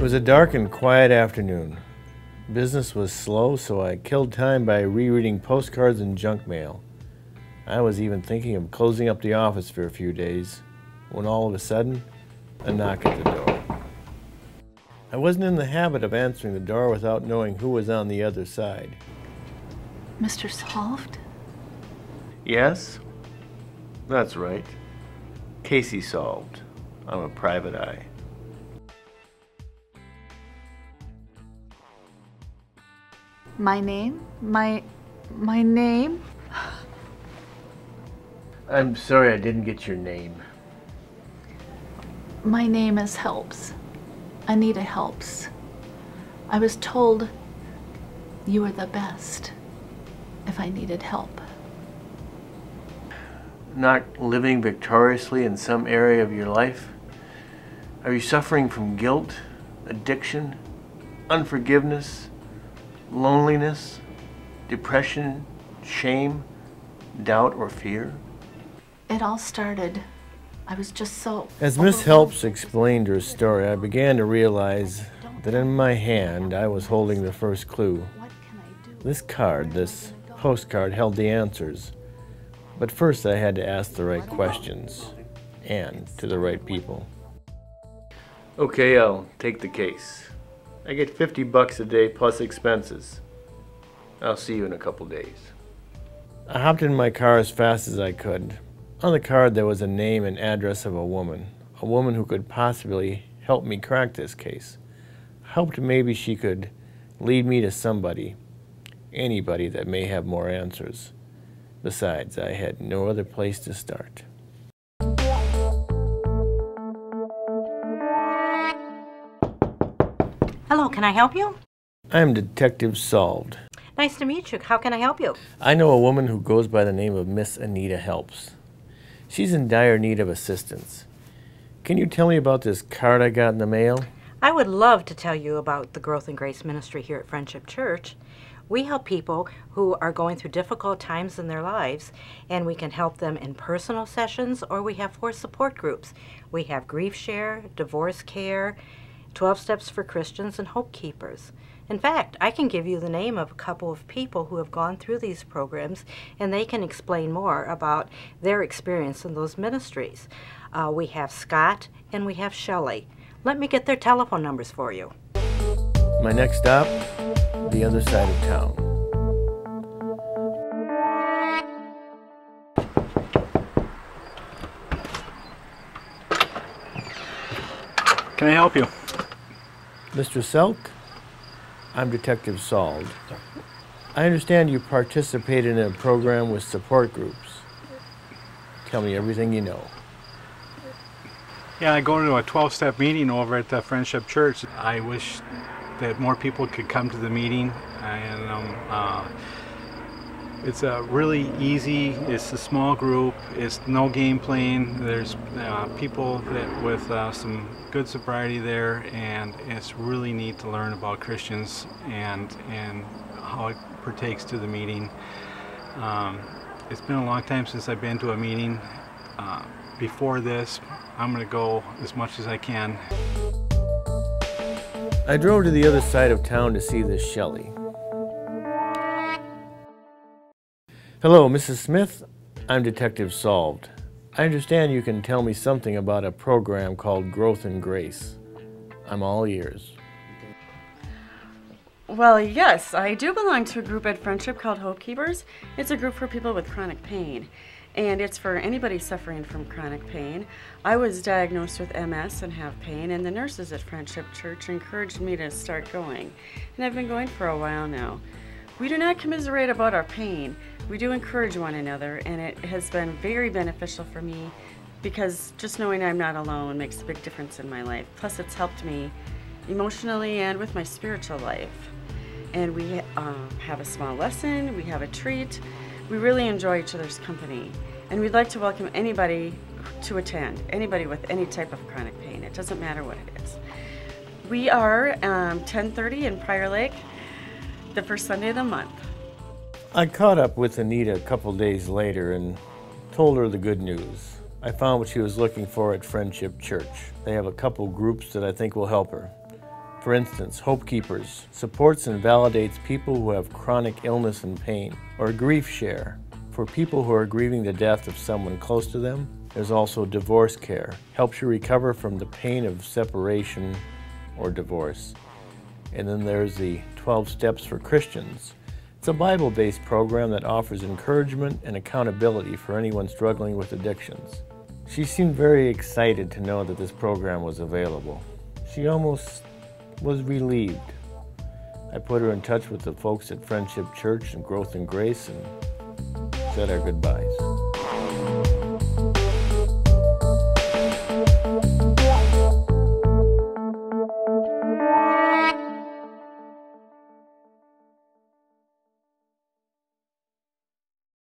was a dark and quiet afternoon. Business was slow, so I killed time by rereading postcards and junk mail. I was even thinking of closing up the office for a few days, when all of a sudden, a knock at the door. I wasn't in the habit of answering the door without knowing who was on the other side. Mr. Solved? Yes? That's right. Casey Solved. I'm a private eye. My name? My name? I'm sorry I didn't get your name. My name is Helps. Anita Helps. I was told you were the best if I needed help. Not living victoriously in some area of your life? Are you suffering from guilt, addiction, unforgiveness, loneliness, depression, shame, doubt, or fear? It all started. I was just so... As Miss Helps explained her story, I began to realize that in my hand I was holding the first clue. This card, this postcard, held the answers. But first I had to ask the right questions, and to the right people. Okay, I'll take the case. I get $50 a day plus expenses. I'll see you in a couple days. I hopped in my car as fast as I could. On the card there was a name and address of a woman who could possibly help me crack this case. Hoped maybe she could lead me to somebody, anybody that may have more answers. Besides, I had no other place to start. Hello, can I help you? I'm Detective Solved. Nice to meet you. How can I help you? I know a woman who goes by the name of Miss Anita Helps. She's in dire need of assistance. Can you tell me about this card I got in the mail? I would love to tell you about the Growth and Grace Ministry here at Friendship Church. We help people who are going through difficult times in their lives, and we can help them in personal sessions, or we have 4 support groups. We have Grief Share, Divorce Care, 12 Steps for Christians, and Hope Keepers. In fact, I can give you the name of a couple of people who have gone through these programs, and they can explain more about their experience in those ministries. We have Scott and we have Shelley. Let me get their telephone numbers for you. My next stop, the other side of town. Can I help you? Mr. Selk? I'm Detective Solved. I understand you participated in a program with support groups. Tell me everything you know. Yeah, I go to a 12-step meeting over at the Friendship Church. I wish that more people could come to the meeting, and it's a really easy, it's a small group, it's no game playing, there's people with some good sobriety there, and it's really neat to learn about Christians and how it partakes to the meeting. It's been a long time since I've been to a meeting. Before this, I'm going to go as much as I can. I drove to the other side of town to see this Shelley. Hello, Mrs. Smith. I'm Detective Solved. I understand you can tell me something about a program called Growth and Grace. I'm all ears. Well, yes, I do belong to a group at Friendship called Hope Keepers. It's a group for people with chronic pain, and it's for anybody suffering from chronic pain. I was diagnosed with MS and have pain, and the nurses at Friendship Church encouraged me to start going, and I've been going for a while now. We do not commiserate about our pain. We do encourage one another, and it has been very beneficial for me because just knowing I'm not alone makes a big difference in my life. Plus, it's helped me emotionally and with my spiritual life. And we have a small lesson, we have a treat. We really enjoy each other's company. And we'd like to welcome anybody to attend, anybody with any type of chronic pain. It doesn't matter what it is. We are 10:30 in Prior Lake, the first Sunday of the month. I caught up with Anita a couple days later and told her the good news. I found what she was looking for at Friendship Church. They have a couple groups that I think will help her. For instance, Hope Keepers supports and validates people who have chronic illness and pain, or Grief Share for people who are grieving the death of someone close to them. There's also Divorce Care, helps you recover from the pain of separation or divorce. And then there's the 12 Steps for Christians. It's a Bible-based program that offers encouragement and accountability for anyone struggling with addictions. She seemed very excited to know that this program was available. She almost was relieved. I put her in touch with the folks at Friendship Church and Growth and Grace and said our goodbyes.